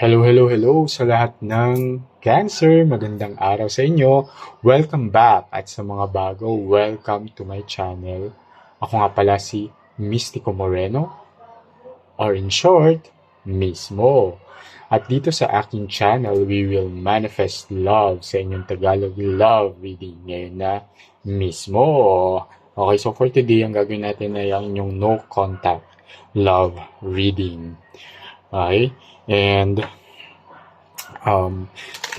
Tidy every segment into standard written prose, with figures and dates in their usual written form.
Hello sa lahat ng Cancer. Magandang araw sa inyo. Welcome back at sa mga bago, welcome to my channel. Ako nga pala si Mystico Moreno or in short, Mismo. At dito sa aking channel, we will manifest love sa inyong Tagalog love reading ngayon na mismo. Okay, so for today, ang gagawin natin ay ang inyong no contact love reading. Okay? And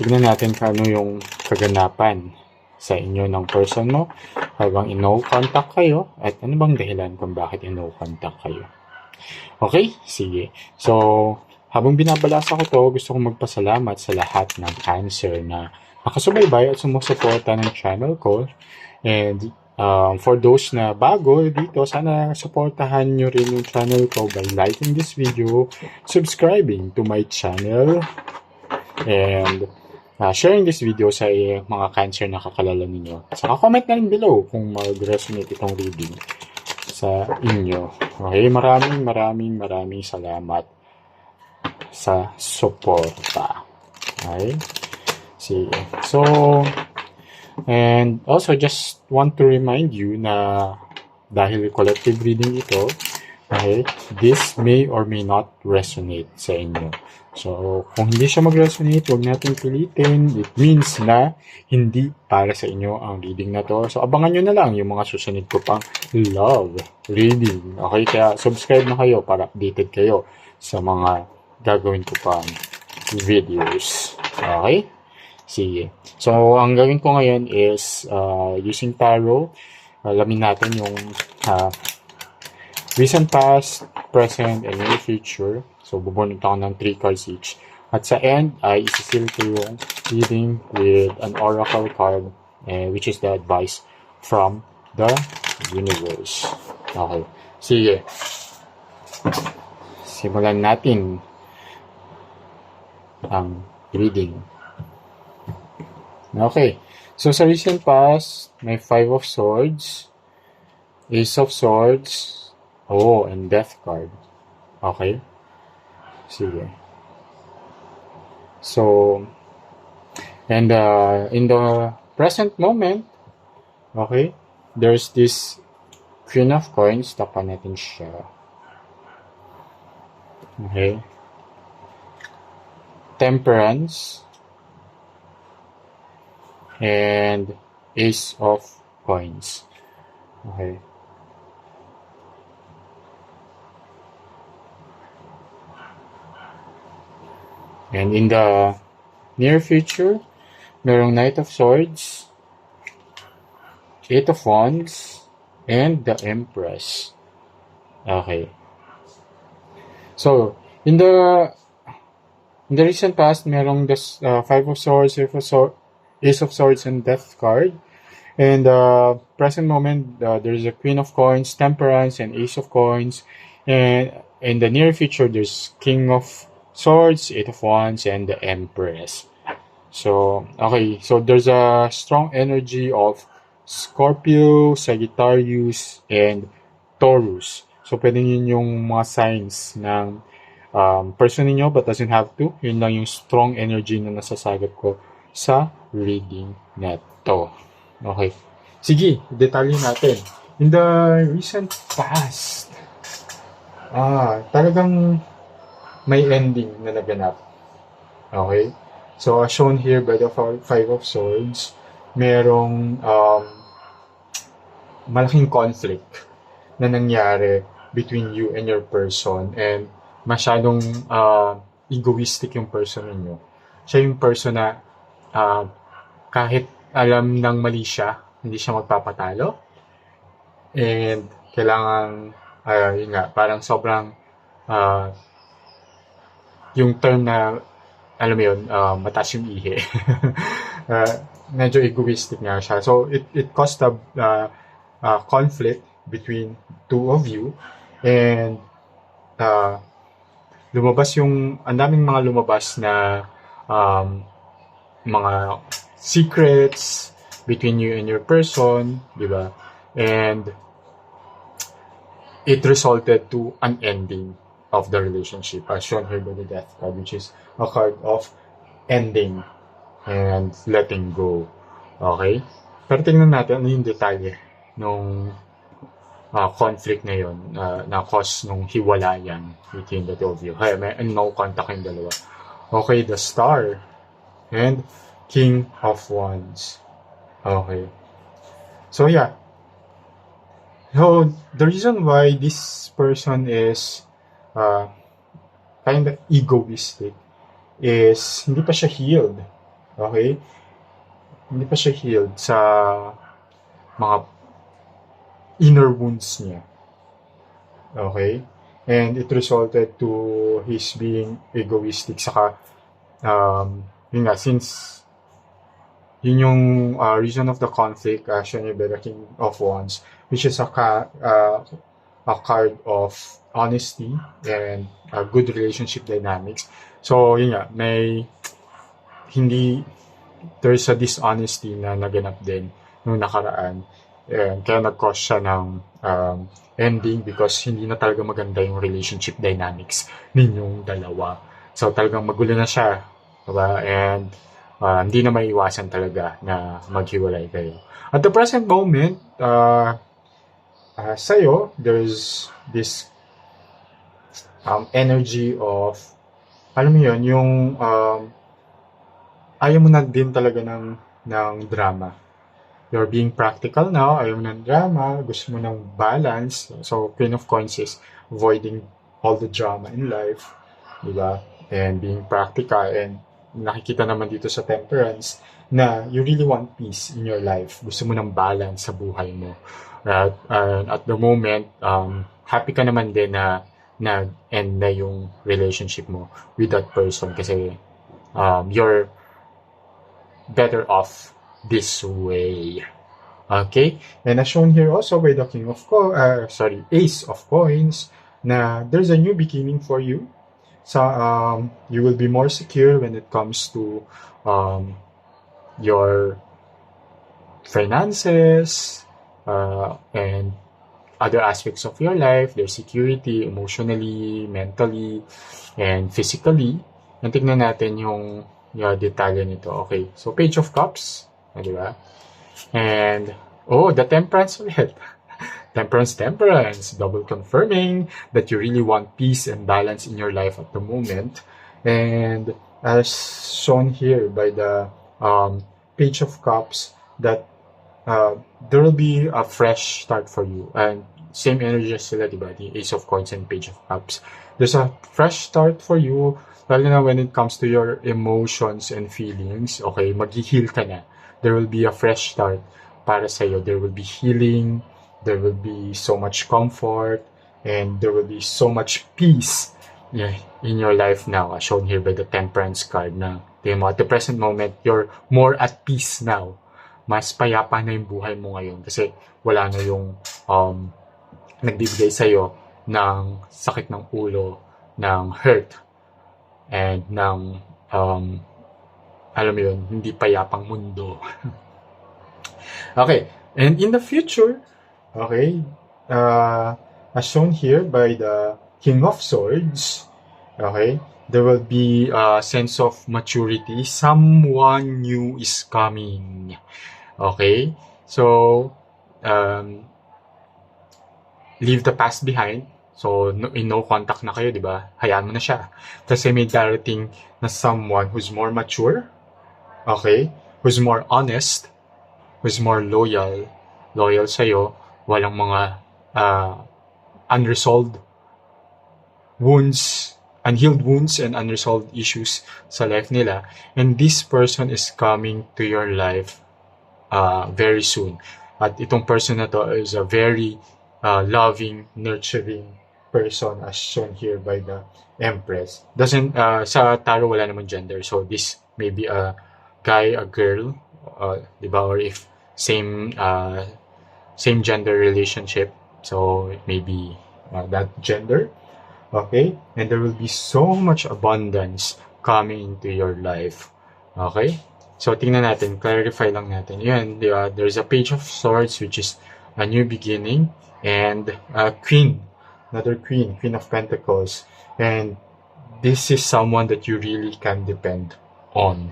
tignan natin kung ano yung kaganapan sa inyo ng person mo habang in-no contact kayo at ano bang dahilan kung bakit in-no contact kayo. Okay? Sige. So, habang binabalasa ko to, gusto kong magpasalamat sa lahat ng Cancer na nakasubaybay at sumusuporta ng channel ko. And for those na bago dito, sana supportahan nyo rin yung channel ko by liking this video, subscribing to my channel, and sharing this video sa mga Cancer na kakalala ninyo. Saka comment na rin below kung mag-resonate itong reading sa inyo. Okay, maraming salamat sa suporta. Okay? Sige. So, and also just want to remind you na dahil collective reading ito, okay, this may or may not resonate sa inyo. So, kung hindi siya mag-resonate, huwag natin pilitin. It means na hindi para sa inyo ang reading na to. So, abangan nyo na lang yung mga susunod ko pang love reading. Okay, kaya subscribe na kayo para updated kayo sa mga gagawin ko pang videos. Okay? Sige. So, ang gawin ko ngayon is using tarot. Alamin natin yung recent past, present, and near future. So, bubunod ako ng 3 cards each. At sa end, ay isisil ko yung reading with an oracle card, which is the advice from the universe. Okay. Sige. Simulan natin ang reading. Okay. So, sa recent past, may 5 of Swords, Ace of Swords, and Death card. Okay? Sige. So, and in the present moment, okay, there's this Queen of Coins. Tapan natin siya. Okay. Temperance. And Ace of Coins. Okay. And in the near future, merong Knight of Swords, 8 of Wands, and the Empress. Okay. So, in the recent past, merong the 5 of Swords, Ace of Swords, and Death card. And present moment, there's a Queen of Coins, Temperance, and Ace of Coins. And in the near future, there's King of Swords, 8 of Wands, and the Empress. So, okay. So, there's a strong energy of Scorpio, Sagittarius, and Taurus. So, pwede yun yung mga signs ng person ninyo, but doesn't have to. Yun lang yung strong energy na nasasagot ko sa reading na to. Okay. Sige, detalye natin. In the recent past, talagang may ending na naganap. Okay? So, as shown here by the 5 of Swords, merong malaking conflict na nangyari between you and your person, and masyadong egoistic yung person ninyo. Siya yung person na kahit alam ng mali siya, hindi siya magpapatalo. And kailangan, yun nga, parang sobrang yung term na, alam mo yun, mataas yung ihi. Medyo egoistic nga siya. So, it caused a conflict between two of you. And, ang daming mga lumabas na mga secrets between you and your person, di ba? And, it resulted to an ending. of the relationship, as shown here by the Death card, which is a card of ending and letting go. Okay? Pero tingnan natin ano yung detalye nung conflict na yun, na cause nung hiwalayan between the two of you. Hay, may no contact yung dalawa. Okay, the Star and King of Wands. Okay. So yeah. So the reason why this person is kind of egoistic is hindi pa siya healed. Okay? Hindi pa siya healed sa mga inner wounds niya. Okay? And it resulted to his being egoistic. Saka, yun nga, since yun yung reason of the conflict, shown by the King of Wands, which is a card of honesty and good relationship dynamics. So, yun nga, there's a dishonesty na naganap din nung nakaraan. Kaya nag-cause siya ng ending because hindi na talaga maganda yung relationship dynamics ninyong dalawa. So, talagang magulo na siya. Diba? And hindi na maiwasan talaga na maghiwalay kayo. At the present moment, sa'yo, there's this energy of, alam mo yun, yung ayaw mo na din talaga ng drama. You're being practical now, ayaw mo ng drama, gusto mo ng balance. So, Queen of Coins is avoiding all the drama in life, diba? And being practical, and nakikita naman dito sa Temperance na you really want peace in your life. Gusto mo ng balance sa buhay mo. At the moment, happy ka naman din na end na yung relationship mo with that person kasi you're better off this way. Okay? And as shown here also by the Ace of Coins, na there's a new beginning for you. So, you will be more secure when it comes to your finances and other aspects of your life. There's security emotionally, mentally, and physically. And tignan natin yung detalye nito. Okay, so Page of Cups, di ba? And, the Temperance ulit. Temperance, double confirming that you really want peace and balance in your life at the moment. And as shown here by the Page of Cups, that there will be a fresh start for you. And same energy as sila, diba? The Ace of Coins and Page of Cups. There's a fresh start for you, lalo na when it comes to your emotions and feelings. Okay, mag-heal ka na. There will be a fresh start para sa'yo. There will be healing, there will be so much comfort, and there will be so much peace in your life now, as shown here by the Temperance card na at the present moment, you're more at peace now. Mas payapa na yung buhay mo ngayon kasi wala na yung nagbibigay sa'yo ng sakit ng ulo, ng hurt, and ng alam mo yun, hindi payapang mundo. Okay, and in the future, okay, as shown here by the King of Swords, okay, there will be a sense of maturity. Someone new is coming. Okay, so leave the past behind. So, in no contact na kayo, di ba? Hayaan mo na siya. Kasi may darating na someone who's more mature, okay, who's more honest, who's more loyal sa'yo, walang mga unhealed wounds and unresolved issues sa life nila. And this person is coming to your life very soon. At itong person na to is a very loving, nurturing person, as shown here by the Empress. Sa tarot wala namang gender, so this may be a guy, a girl, diba? Or if same gender relationship, so it may be that gender. Okay, and there will be so much abundance coming into your life. Okay, so tingnan natin, clarify lang natin. Yan, diba? There's a Page of Swords, which is a new beginning, and Queen, another queen, Queen of Pentacles. And this is someone that you really can depend on.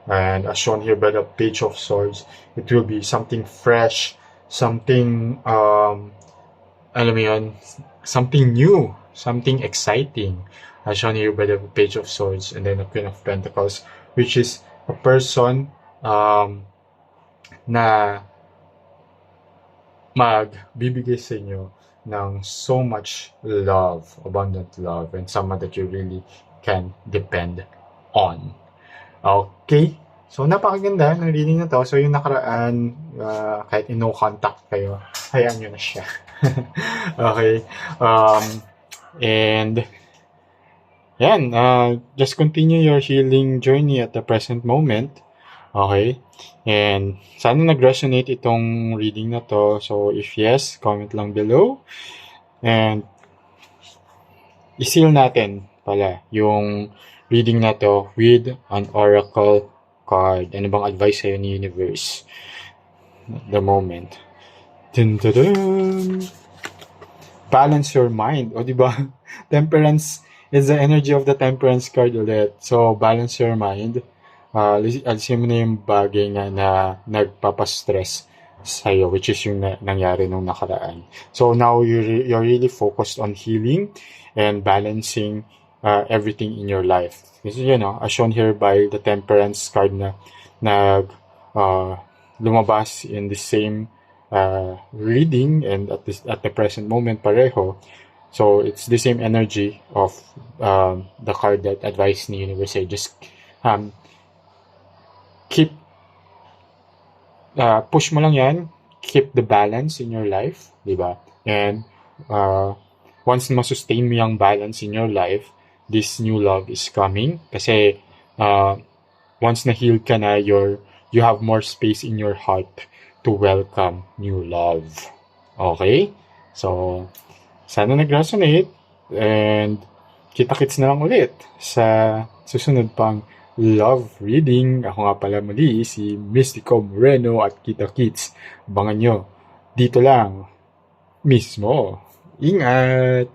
And as shown here by the Page of Swords, it will be something fresh, something, alam mo yun, something new, something exciting, as shown here by the Page of Swords and then the Queen of Pentacles, which is a person na magbibigay sa inyo ng so much love, abundant love, and someone that you really can depend on. Okay? So, napakaganda ng reading na to. So, yung nakaraan, kahit no contact kayo, hayaan nyo na siya. Okay? And, yan, just continue your healing journey at the present moment. Okay? And, sana nag-resonate itong reading na to. So, if yes, comment lang below. And, iseal natin pala yung reading na to with an oracle card. Ano bang advice sa'yo ni Universe at the moment? Dun, dun, dun. Balance your mind. O, diba? Temperance is the energy of the Temperance card ulit. So, balance your mind. Alisin mo na yung bagay na nagpapastress sa'yo, which is yung nangyari nung nakaraan. So, now you're really focused on healing and balancing everything in your life. Kasi, as shown here by the Temperance card na lumabas in the same reading and at the present moment pareho. So, it's the same energy of the card that advised ni Universe. Just keep push mo lang yan, keep the balance in your life, diba? And once ma-sustain mo yung balance in your life, this new love is coming. Kasi once na-heal ka na, you have more space in your heart to welcome new love. Okay? So, sana nag-resonate and kita-kits na lang ulit sa susunod pang love reading. Ako nga pala muli, si Mystico Moreno at kita-kits. Abangan nyo dito lang mismo. Ingat!